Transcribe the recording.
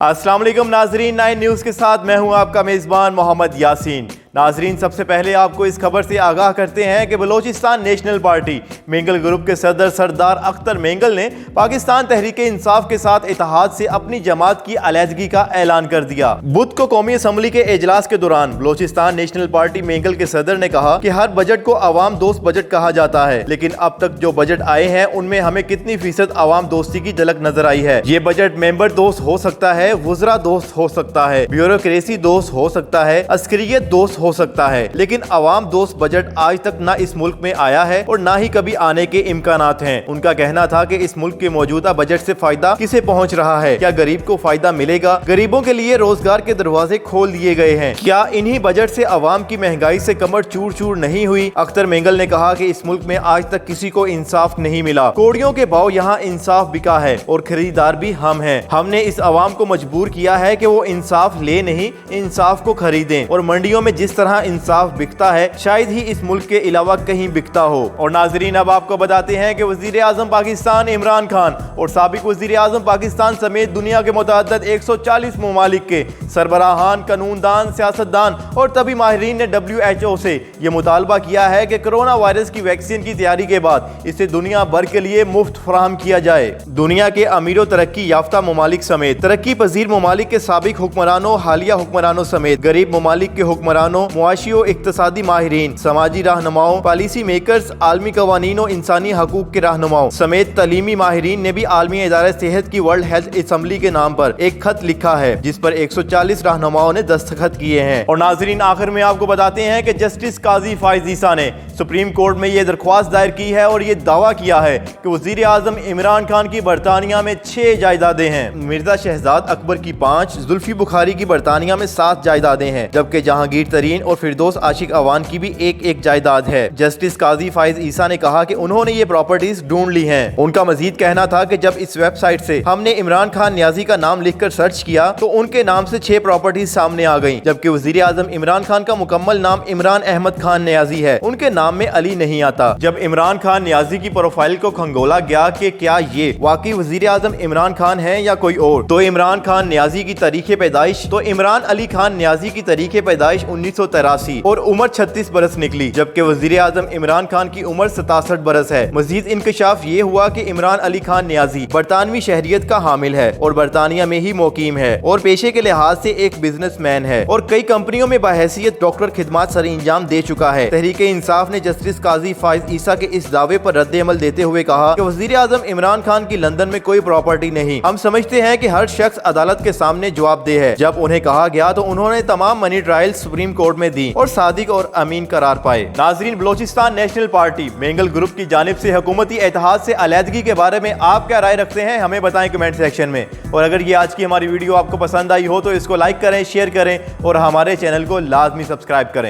अस्सलाम वालेकुम नाजरीन, 9 न्यूज़ के साथ मैं हूं आपका मेज़बान मोहम्मद यासीन। नाजरीन, सबसे पहले आपको इस खबर से आगाह करते हैं कि Balochistan national party Mengal group के सदर सरदार अख्तर मेंगल ने पाकिस्तान तहरीक इंसाफ के साथ इत्तेहाद से अपनी जमात की अलहदगी का ऐलान कर दिया। बुध को कौमी असम्बली के इजलास के दौरान बलोचिस्तान नेशनल पार्टी मेंगल के सदर ने कहा कि हर बजट को अवाम दोस्त बजट कहा जाता है, लेकिन अब तक जो बजट आए हैं उनमें हमें कितनी फीसद अवाम दोस्ती की झलक नजर आई है। ये बजट मेंबर दोस्त हो सकता है, वुज़रा दोस्त हो सकता है, ब्यूरोक्रेसी दोस्त हो सकता है, अस्करियत दोस्त हो सकता है, लेकिन अवाम दोस्त बजट आज तक ना इस मुल्क में आया है और ना ही कभी आने के इम्कानात हैं। उनका कहना था कि इस मुल्क के मौजूदा बजट से फायदा किसे पहुंच रहा है, क्या गरीब को फायदा मिलेगा, गरीबों के लिए रोजगार के दरवाजे खोल दिए गए हैं, क्या इन्हीं बजट से अवाम की महंगाई से कमर चूर चूर नहीं हुई। अख्तर मेंगल ने कहा कि इस मुल्क में आज तक किसी को इंसाफ नहीं मिला, कोड़ियों के भाव यहाँ इंसाफ बिका है और खरीदार भी हम हैं। हमने इस अवाम को मजबूर किया है कि वो इंसाफ ले नहीं, इंसाफ को खरीदें और मंडियों में जिस तरह इंसाफ बिकता है शायद ही इस मुल्क के अलावा कहीं बिकता हो। और नाजरीन, अब आपको बताते हैं कि वजीर आजम पाकिस्तान इमरान खान और साबिक वजीर आजम पाकिस्तान समेत दुनिया के मुतअद्दिद 140 ममालिक के सरबराहान, कानूनदान, सियासतदान और तभी माहिरीन ने WHO से यह मुतालबा किया है कि कोरोना वायरस की वैक्सीन की तैयारी के बाद इसे दुनिया भर के लिए मुफ्त फराहम किया जाए। दुनिया के अमीरों, तरक्की याफ्ता ममालिक समेत तरक्की पजीर ममालिक के साबिक हुक्मरानों, हालिया हुक्मरानों समेत गरीब ममालिक के हुक्मरानों, मुआशी और इक्तसादी माहिरीन, समाजी रहनुमाओं, पॉलिसी मेकर्स, आलमी कवानीन और इंसानी हकूक के रहनुमाओं समेत तलीमी माहिरीन ने भी आलमी इदारे सेहत की वर्ल्ड हेल्थ असम्बली के नाम पर एक खत लिखा है, जिस पर 140 रहनुमाओं ने दस्तखत किए हैं। और नाजरीन, आखिर में आपको बताते हैं कि जस्टिस काजी फाइज ईसा ने सुप्रीम कोर्ट में यह दरख्वास्त दायर की है और ये दावा किया है कि वजीर आजम इमरान खान की बरतानिया में 6 जायदादें हैं, मिर्जा शहजाद अकबर की 5, जुल्फी बुखारी की बरतानिया में 7 जायदादें हैं, जबकि जहांगीर तरीन और फिरदौस आशिक अवान की भी एक जायदाद है। जस्टिस काजी फाइज ईसा ने कहा कि उन्होंने ये प्रॉपर्टीज ढूंढ ली हैं। उनका मजीद कहना था कि जब इस वेबसाइट से हमने इमरान खान न्याजी का नाम लिखकर सर्च किया तो उनके नाम से 6 प्रॉपर्टीज सामने आ गयी, जबकि वजीर आजम इमरान खान का मुकम्मल नाम इमरान अहमद खान न्याजी है, उनके नाम में अली नहीं आता। जब इमरान खान न्याजी की प्रोफाइल को खंगोला गया कि क्या ये वाकई वजीर आजम इमरान खान है या कोई और, तो इमरान खान न्याजी की तारीख पैदाइश तो इमरान अली खान न्याजी की तारीख पैदाइश 1983 और उम्र 36 बरस निकली, जबकि वजीर आजम इमरान खान की उम्र 67 बरस है। मजीद इंकशाफ ये हुआ कि इमरान अली खान न्याजी बरतानवी शहरियत का हामिल है और बरतानिया में ही मुकीम है और पेशे के लिहाज से एक बिजनेसमैन है और कई कंपनियों में बहैसियत डॉक्टर खिदमत सर अंजाम दे चुका है। तहरीक इंसाफ ने जस्टिस काजी फाइज ईसा के इस दावे पर रद्द अमल देते हुए कहा कि वजीर आजम इमरान खान की लंदन में कोई प्रॉपर्टी नहीं, हम समझते हैं कि हर शख्स अदालत के सामने जवाबदेह है। जब उन्हें कहा गया तो उन्होंने तमाम मनी ट्रायल सुप्रीम कोर्ट में दी और सादिक और अमीन करार पाए। नाजरीन, Balochistan national party Mengal group की जानिब से हुकूमती इत्तेहाद से अलहदगी के बारे में आप क्या राय रखते हैं, हमें बताएं कमेंट सेक्शन में। और अगर ये आज की हमारी वीडियो आपको पसंद आई हो तो इसको लाइक करें, शेयर करें और हमारे चैनल को लाजमी सब्सक्राइब करें।